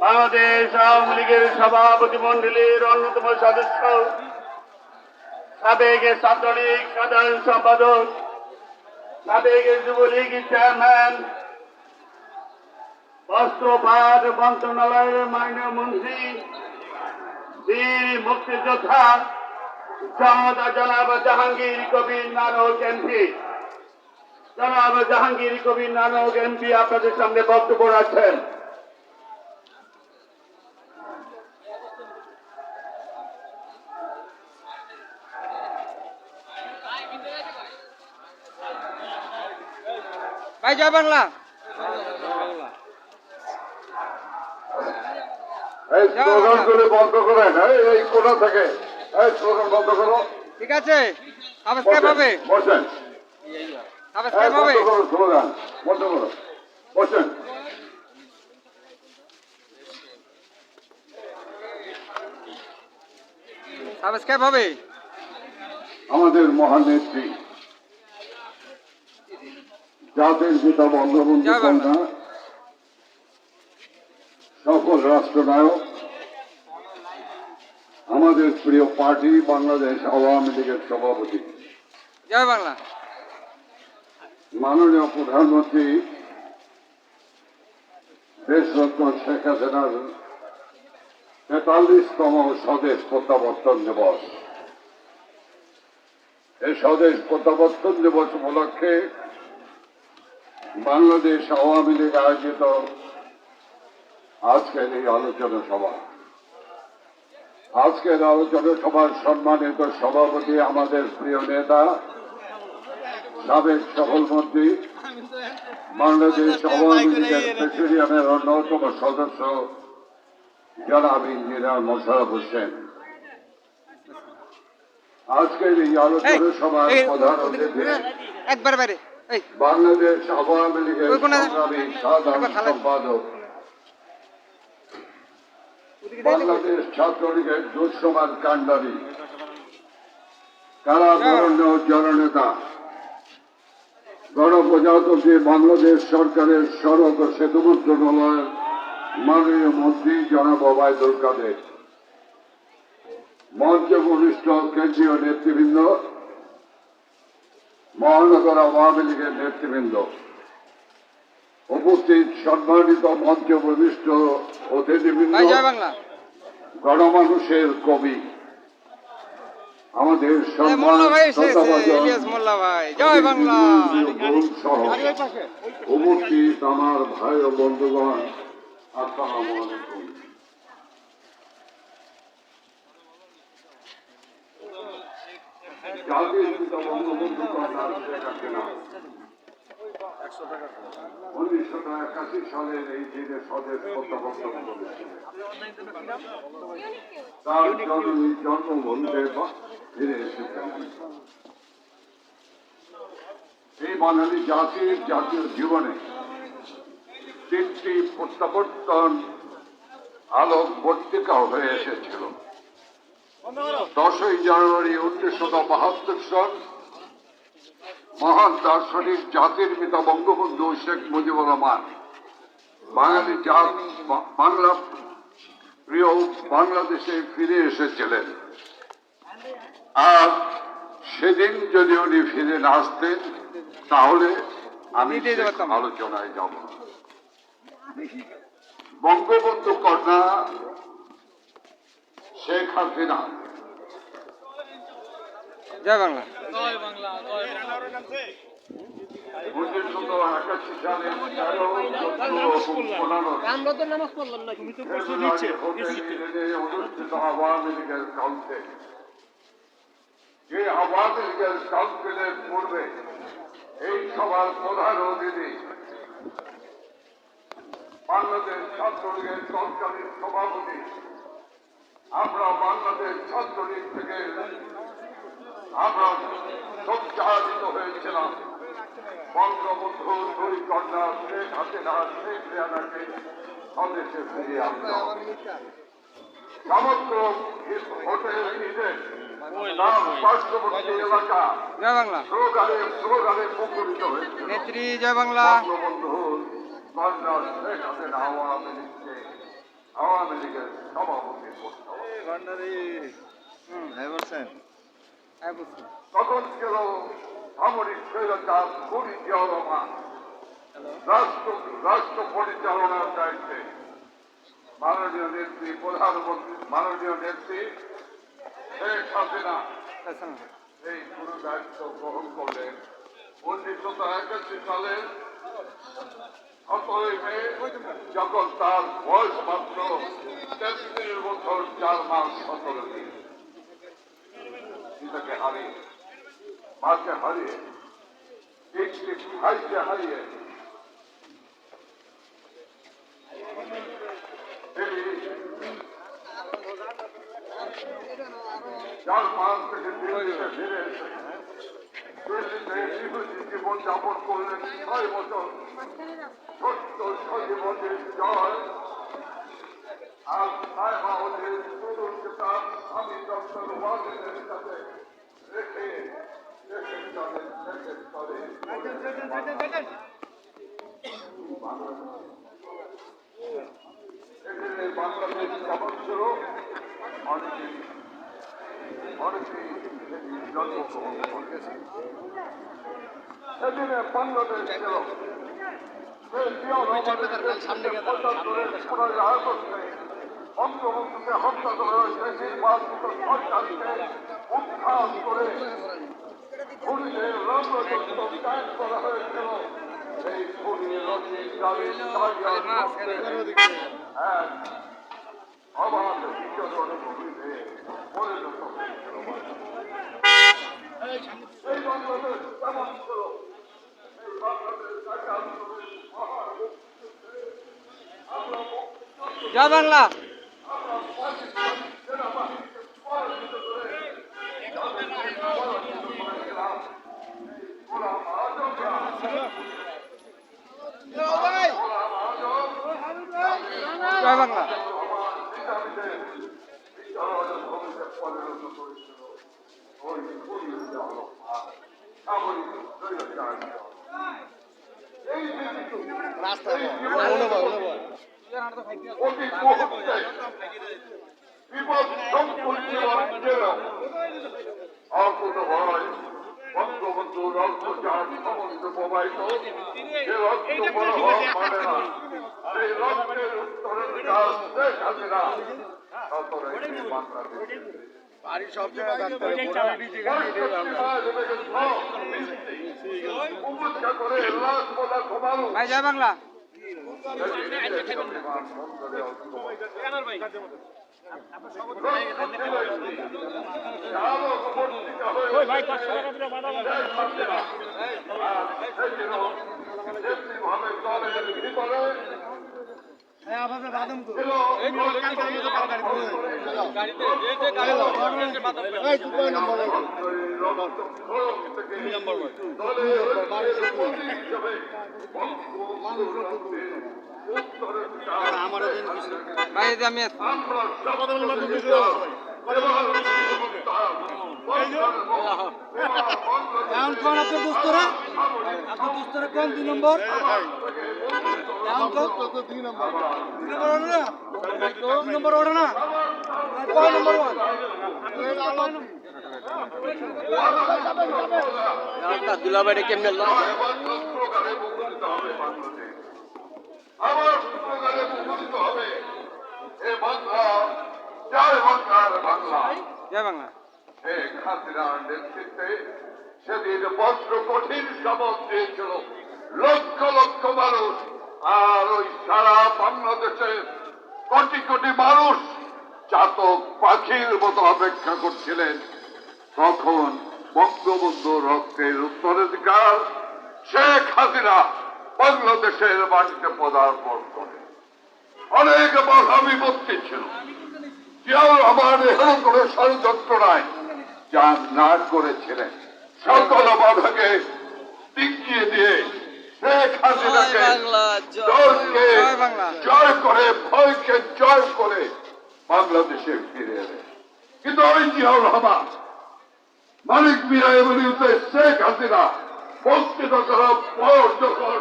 বাংলাদেশ আওয়ামী লীগের সভাপতি মন্ডলীর অন্যতম সদস্য, সাবেক ছাত্রলীগ সাধারণ সম্পাদক, সাবেক যুবলীগ চেয়ারম্যান, বস্ত্র পাট মন্ত্রণালয়ের মাননীয় মন্ত্রী, বীর মুক্তিযোদ্ধা জনাব জাহাঙ্গীর কবির নানক এমপি, জনাব জাহাঙ্গীর কবির নানক এমপি আপনাদের সামনে বক্তব্য রাখছেন। ভাই জয় বাংলা। এই স্লোগানগুলো বন্ধ করেন, এই কোথা থেকে এই স্লোগান বন্ধ করো। ঠিক আছে, সাবস্ক্রাইব হবে, বসেন, সাবস্ক্রাইব হবে। বন্ধ করো স্লোগান, বন্ধ করো, বসেন। সাবস্ক্রাইব হবে। আমাদের মহান নেত্রী জাতির পিতা বঙ্গবন্ধু কন্যা, সকল রাষ্ট্রনায়ক, আমাদের প্রিয় পার্টি বাংলাদেশ আওয়ামী লীগের সভাপতি, জয় বাংলা, মাননীয় প্রধানমন্ত্রী দেশরত্ন শেখ হাসিনার ৪৩তম স্বদেশ প্রত্যাবর্তন দিবস। এই স্বদেশ প্রত্যাবর্তন দিবস উপলক্ষে বাংলাদেশ আওয়ামী লীগ আয়োজিত আজকের এই আলোচনা সভা। আজকের আলোচনা সভার সম্মানিত সভাপতি আমাদের প্রিয় নেতা, সাবেক সফলমন্ত্রী, বাংলাদেশ আওয়ামী লীগের প্রেসিডিয়ামের অন্যতম সদস্য জনাব ইঞ্জিনিয়ার মোশাররফ হোসেন। আজকের এই আলোচনা সভার প্রধান অতিথি একবার বাইরে বাংলাদেশ আওয়ামী লীগের সংগ্রামী সাধারণ সম্পাদক, বাংলাদেশ ছাত্রলীগের দুঃসমান কাণ্ডারী, কারাবরণ্য জননেতা, গণপ্রজাতন্ত্রী বাংলাদেশ সরকারের সড়ক ও সেতু মন্ত্রণালয়ের মাননীয় মন্ত্রী জনাব ওবায়দুল কাদের, মঞ্চ বরিষ্ঠ কেন্দ্রীয় নেতৃবৃন্দ, মহানগর আওয়ামী লীগের নেতৃবৃন্দ, উপস্থিত সম্মানিত মঞ্চ বরিষ্ঠ অতিথিবৃন্দ, গণমানুষের কবি, আমাদের উপস্থিত আমার ভাই ও বন্ধুগণ, আসসালামু আলাইকুম। জাতির পিতা বঙ্গবন্ধু কন্যা শেখ হাসিনা 1981 সালের এই দিনে স্বদেশ প্রত্যাবর্তন করেছিলেন। তার জননী জন্মভূমিতে ফিরে এসেছেন। এই বাঙালি জাতির জাতীয় জীবনে 3টি প্রত্যাবর্তন আলোকবর্তিকা হয়ে এসেছিল। 10ই জানুয়ারি 1972 সাল মহান দার্শনিক জাতির পিতা বঙ্গবন্ধু শেখ মুজিবুর রহমান বাঙালি বাংলা প্রিয় বাংলাদেশে ফিরে এসেছিলেন। আর সেদিন যদি উনি ফিরে না আসতেন তাহলে আমি আলোচনায় যাব। বঙ্গবন্ধু কন্যা শেখ হাসিনা জয় বাংলা। 1981 সালে অনুষ্ঠিত আওয়ামী লীগের কাউন্সিল, যে আওয়ামী লীগের কাউন্সিলের পূর্বে এই সভার প্রধান অতিথি বাংলাদেশ ছাত্রলীগের তৎকালীন সভাপতি, আমরা বাংলাদেশ ছাত্রলীগ থেকে আমরা সঞ্চালিত হয়েছিলাম বঙ্গবন্ধুর দুই কন্যা শেখ হাসিনা শেখ রেহানাকে স্বদেশে ফিরিয়ে আনতে হবে। সমগ্র হোটেল নিজের পার্শ্ববর্তী এলাকা স্লোগানে মুখরিত হয়েছিল। নেত্রী জয় বাংলা। বঙ্গবন্ধুর কন্যা শেখ হাসিনা আওয়ামী লীগকে তখন ছিল সামরিক স্বৈরাচার খুনি জিয়াউর রহমান রাষ্ট্র পরিচালনার দায়িত্বে মাননীয় নেত্রী প্রধানমন্ত্রী মাননীয় নেত্রী শেখ হাসিনা এই পুরো দায়িত্ব গ্রহণ করলেন 1981 সালের 17 মে, যখন তার বয়স মাত্র 33 বছর 4 মাস 17 দিন। পিতাকে হারিয়ে, মাকে হারিয়ে, একটি ভাইকে হারিয়ে চার মাস থেকে ফিরে জীবন যাপন করলেন 6 বছর। ছোট্ট সজীবনের জয় আর সাহেবাউলের তরুণ কিতাব আমি ডক্টর ওয়াজিদের কাছে রেখে দেশের চলে দেশের চলে এখানে বাংলাদেশ কেমন ছিল অনেকেই জন্মগ্রহণ করেছে। সেদিনে বাংলাদেশ ছিল বঙ্গবন্ধুকে হত্যা করে নির্বাচিত সরকারকে উত্থান করে খুনিদের রণতন্ত্র ত্যাগ করা হয়েছিল। এই খুনির অবাধ বিচরণ ভূমিতে পরিণত হয়েছিল। এই বাংলাদেশ কেমন ছিল? এই বাংলাদেশ জয় বাংলা। জয় বাংলা। বঙ্গবন্ধু রক্ত যার সমস্ত প্রবাহিত সে রক্ত বড় হওয়া মানে না, সেই রক্তের উত্তরাধিকার শেখ হাসিনা বাড়ির সব জায়গায় উপেক্ষা করে লাশ বলা ঘুমানো ভাই জয় বাংলা। ভাই আমি এখন কোন আপনার দোস্তরা কোন 2 নম্বর এখন কোন 2 নম্বর ওঠে না কয় নম্বর 1 দুলাবাড়ি কেমনে আমার স্লোগানে মুখরিত হবে এ বাংলা জয় বাংলার বাংলা। জয় বাংলা। শেখ হাসিনার নেতৃত্বে সেদিন বজ্র কঠিন শপথ দিয়েছিল লক্ষ লক্ষ মানুষ, আর ওই সারা বাংলাদেশের কোটি কোটি মানুষ চাতক পাখির মতো অপেক্ষা করছিলেন কখন বঙ্গবন্ধু রক্তের উত্তরাধিকার শেখ হাসিনা বাংলাদেশের মাটিতে পদার্পণ করে। অনেক বাধা বিপত্তি ছিল, জিয়াউর রহমান এখনো কোনো ষড়যন্ত্র নাই যা না করেছিলেন, সকল বাধাকে টিকিয়ে দিয়ে শেখ হাসিনাকে ডরকে জয় করে, ভয়কে জয় করে বাংলাদেশে ফিরে এলেন। কিন্তু ওই জিয়াউর রহমান মালিক মিরার বিরুদ্ধে শেখ হাসিনা বঞ্চিত করার পর যখন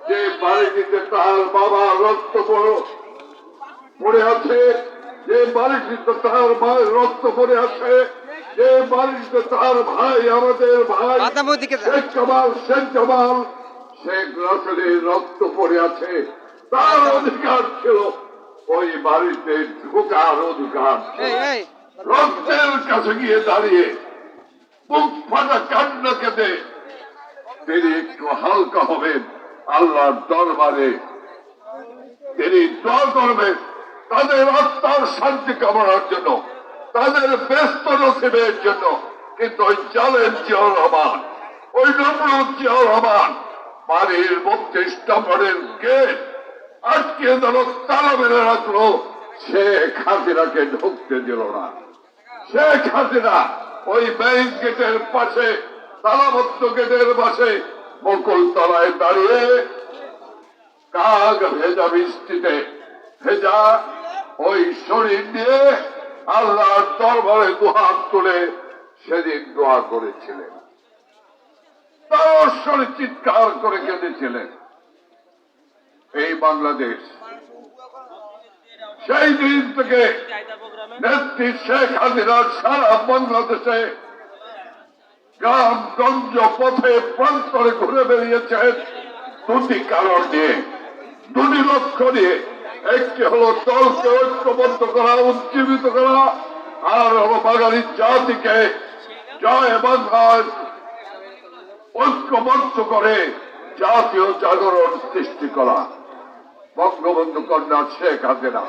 যে বাড়িটিতে তার বাবা রক্ত পড়ে আছে যে বাড়িটিতে তার মায়ের রক্ত পড়ে আছে, যে বাড়িটিতে তার ভাই, আমাদের ভাই মাতামুর দিকে যা। শেখ জামাল, শেখ রাসেলের রক্ত পড়ে আছে, তার অধিকার ছিল ওই বাড়িতে ঢোকার অধিকার ছিল। এই রক্তের কাছে গিয়ে দাঁড়িয়ে বুক ফাটা কান্না কেঁদে তিনি একটু হালকা হবেন আল্লাহর দরবারে, তিনি দোয়া করবেন তাদের আত্মার শান্তি কামনার জন্য, তাদের ব্যস্ত নসিবের জন্য। কিন্তু ওই জালেম জিয়াউর রহমান, ওই নমরুদ জিয়াউর রহমান বাড়ির 32 নম্বরের গেট আটকে দিল, তালা মেরে রাখলো, শেখ হাসিনাকে ঢুকতে দিল না। শেখ হাসিনা ওই মেইন গেটের পাশে, তালাবদ্ধ গেটের পাশে বকুল তলায় দাঁড়িয়ে কাক ভেজা বৃষ্টিতে ভেজা ওই শরীর নিয়ে আল্লাহর দরবারে দুহাত তুলে সেদিন দোয়া করেছিলেন, তার স্বরে চিৎকার করে কেঁদেছিলেন। এই বাংলাদেশ সেই দিন থেকে নেত্রী শেখ হাসিনা সারা বাংলাদেশে গ্রামগঞ্জ পথে প্রান্তরে ঘুরে বেরিয়েছেন দুটি কারণ নিয়ে, দুটি লক্ষ্য নিয়ে। একটি হলো দলকে ঐক্যবদ্ধ করা, উজ্জীবিত করা, আর হলো বাঙালি জাতিকে জয় বাংলার ঐক্যবদ্ধ করে জাতীয় জাগরণ সৃষ্টি করা। বঙ্গবন্ধু কন্যা শেখ হাসিনা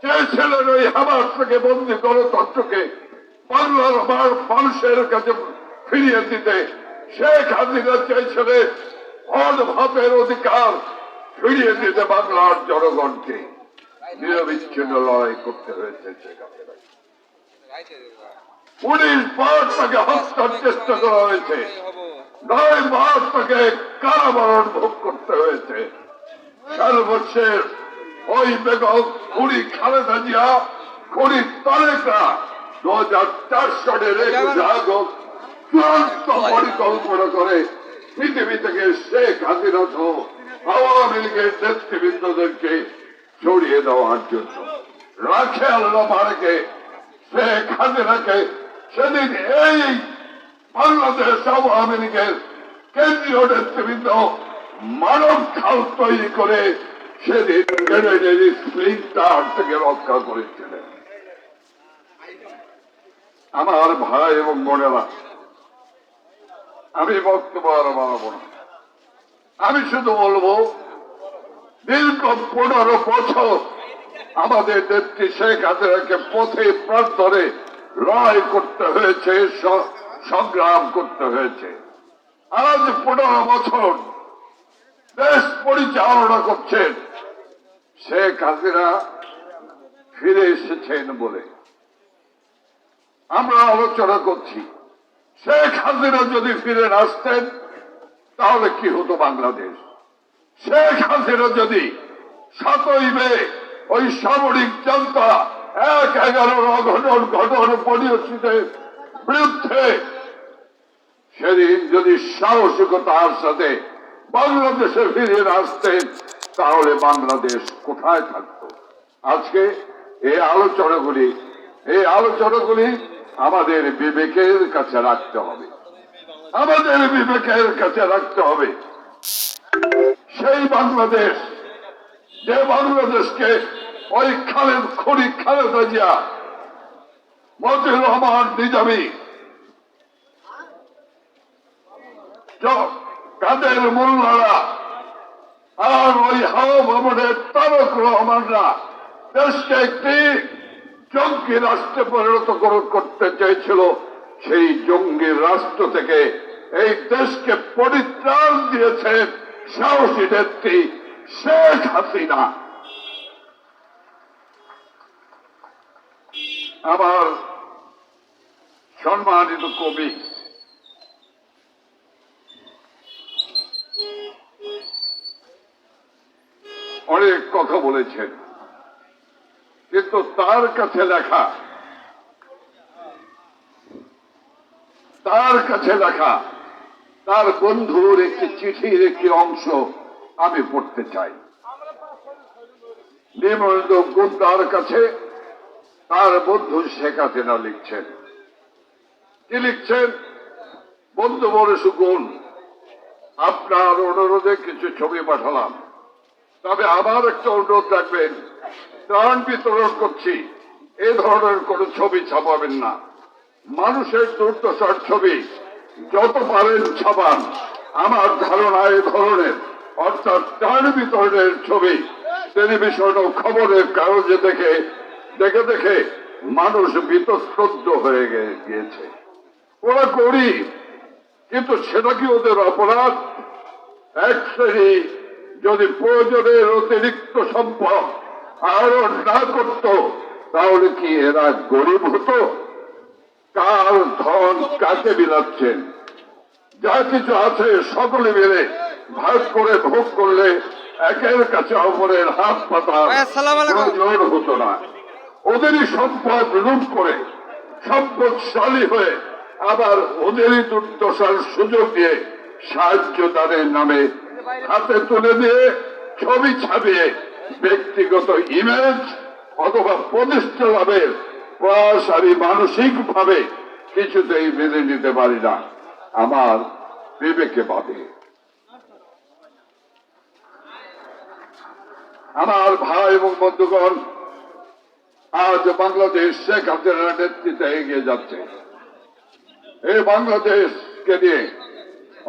চেয়েছিলেন ওই হামাস থেকে বন্দী গণতন্ত্রকে বাংলার মানুষের কাছে ফিরিয়ে দিতে। শেখ হাসিনা চেয়েছিলেন ভোট ভাতের অধিকার ফিরিয়ে দিতে বাংলার জনগণকে। নিরবিচ্ছিন্ন লড়াই করতে হয়েছে শেখ হাসিনা। 19 বার তাকে হত্যার চেষ্টা করা হয়েছে, 9 বার তাকে কারাবরণ ভোগ করতে হয়েছে। সর্বশেষ ওই বেগম খুনি খালেদা জিয়া, খুনি তারেকরা 2004 সালের 21 আগস্ট চূড়ান্ত পরিকল্পনা করে পৃথিবী থেকে শেখ হাসিনা সহ আওয়ামী লীগের নেতৃবৃন্দদেরকে সরিয়ে দেওয়ার জন্য। রাখেল রহমানকে, শেখ হাসিনাকে সেদিন এই বাংলাদেশ আওয়ামী লীগের কেন্দ্রীয় নেতৃবৃন্দ মানব খাল তৈরি করে সেদিন গ্রেনেডের স্প্লিন্টার থেকে রক্ষা করেছিলেন। আমার ভাই এবং বোনেরা, আমি বক্তব্য আর বাড়াবো না। আমি শুধু বলবো, দীর্ঘ 15 বছর আমাদের নেত্রী শেখ হাসিনাকে পথে প্রান্তরে লড়াই করতে হয়েছে, সংগ্রাম করতে হয়েছে। আজ 15 বছর দেশ পরিচালনা করছেন শেখ হাসিনা, ফিরে এসেছেন বলে আমরা আলোচনা করছি। শেখ হাসিনা যদি ফিরে আসতেন তাহলে কি হতো বাংলাদেশ? শেখ হাসিনা যদি 7ই মে ওই সামরিক জনতা 1-11 অঘটন ঘটন পরিস্থিতির বিরুদ্ধে সেদিন যদি সাহসিকতার সাথে বাংলাদেশে ফিরে আসতেন তাহলে বাংলাদেশ কোথায় থাকত? আজকে এই আলোচনাগুলি আমাদের বিবেকের কাছে রাখতে হবে, আমাদের বিবেকের কাছে রাখতে হবে। সেই বাংলাদেশ, যে বাংলাদেশকে ওই খুনি খালেদা জিয়া, মতিউর রহমান নিজামী, কাদের মোল্লারা আর ওই হাওয়া ভবনের তারক রহমানরা দেশকে একটি জঙ্গি রাষ্ট্রে পরিণত করতে চেয়েছিল। সেই জঙ্গি রাষ্ট্র থেকে এই দেশকে পরিত্রাণ দিয়েছেন সাহসী নেত্রী শেখ হাসিনা। আমার সম্মানিত কবি অনেক কথা বলেছেন, কিন্তু তার কাছে লেখা তার বন্ধুর একটি চিঠির একটি অংশ আমি পড়তে চাই। নিবন্ধ গুন্ডার কাছে তার বন্ধু শেখ হাসিনা লিখছেন। কি লিখছেন? বন্ধু বলে সুকুন, আপনার অনুরোধে কিছু ছবি পাঠালাম, তবে আবার একটা অনুরোধ রাখবেন, ত্রাণ বিতরণ করছি এ ধরনের কোনো ছবি ছাপাবেন না। মানুষের দুর্দশার ছবি যত পারেন ছাপান। আমার ধারণা এ ধরনের অর্থাৎ ত্রাণ বিতরণের ছবি টেলিভিশন ও খবরের কাগজে দেখে দেখে দেখে মানুষ বিতশ্রদ্ধ হয়ে গিয়েছে। ওরা গরিব, কিন্তু সেটা কি ওদের অপরাধ? এক শ্রেণী যদি প্রয়োজনের অতিরিক্ত সম্পদ আরো না করত, তাহলে কি এরা গরিব হতো? কার ধন কাকে বিলাচ্ছেন? যা কিছু আছে সকলে মিলে ভাগ করে ভোগ করলে একের কাছে অপরের হাত পাতা ভাই, আসসালামু আলাইকুম। প্রয়োজন হতো না। ওদেরই সম্পদ লুট করে সম্পদশালী হয়ে আবার ওদেরই দুর্দশার সুযোগ দিয়ে সাহায্য দানের নামে হাতে তুলে দিয়ে ছবি ছাপিয়ে ব্যক্তিগত ইমেজ অথবা প্রতিষ্ঠা লাভের প্রয়াস আমি মানসিক ভাবে কিছুতেই মেনে নিতে পারি না। আমার বিবেকে বাধে। আমার ভাই এবং বন্ধুগণ, আজ বাংলাদেশ শেখ হাসিনার নেতৃত্বে এগিয়ে যাচ্ছে। এই বাংলাদেশকে নিয়ে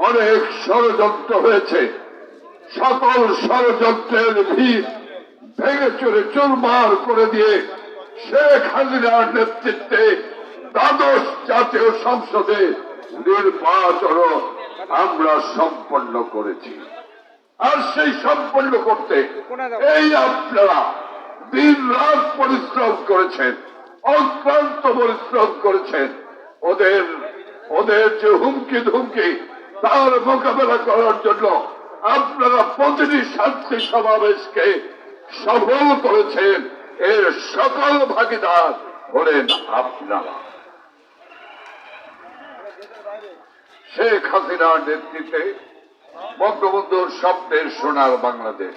অনেক ষড়যন্ত্র হয়েছে। সকল ষড়যন্ত্রের ভিত ভেঙে চুরে চুরমার করে দিয়ে শেখ হাসিনার নেতৃত্বে দ্বাদশ জাতীয় সংসদে নির্বাচন আমরা সম্পন্ন করেছি। আর সেই সম্পন্ন করতে এই আপনারা দিন রাত পরিশ্রম করেছেন, অক্লান্ত পরিশ্রম করেছেন। ওদের যে হুমকি ধুমকি তার মোকাবেলা করার জন্য আপনারা প্রতিটি শান্তি সমাবেশকে সফল করেছেন। এর সকল ভাগিদার হলেন আপনারা। শেখ হাসিনার নেতৃত্বে বঙ্গবন্ধুর স্বপ্নের সোনার বাংলাদেশ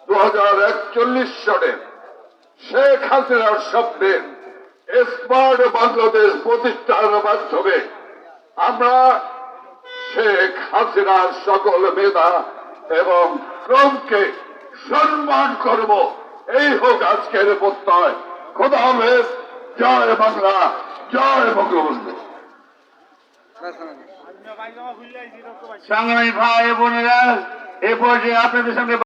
2041 সনে শেখ হাসিনার স্বপ্নের স্মার্ট বাংলাদেশ প্রতিষ্ঠার মাধ্যমে আমরা শেখ হাসিনার সকল মেধা এবং শ্রমকে সম্মান করব। এই হোক আজকের প্রত্যয়। খোদা হাফেজ। জয় বাংলা, জয় বঙ্গবন্ধু। সংগ্রামী ভাই বোনেরা, এ পর্যায়ে আপনাদের সঙ্গে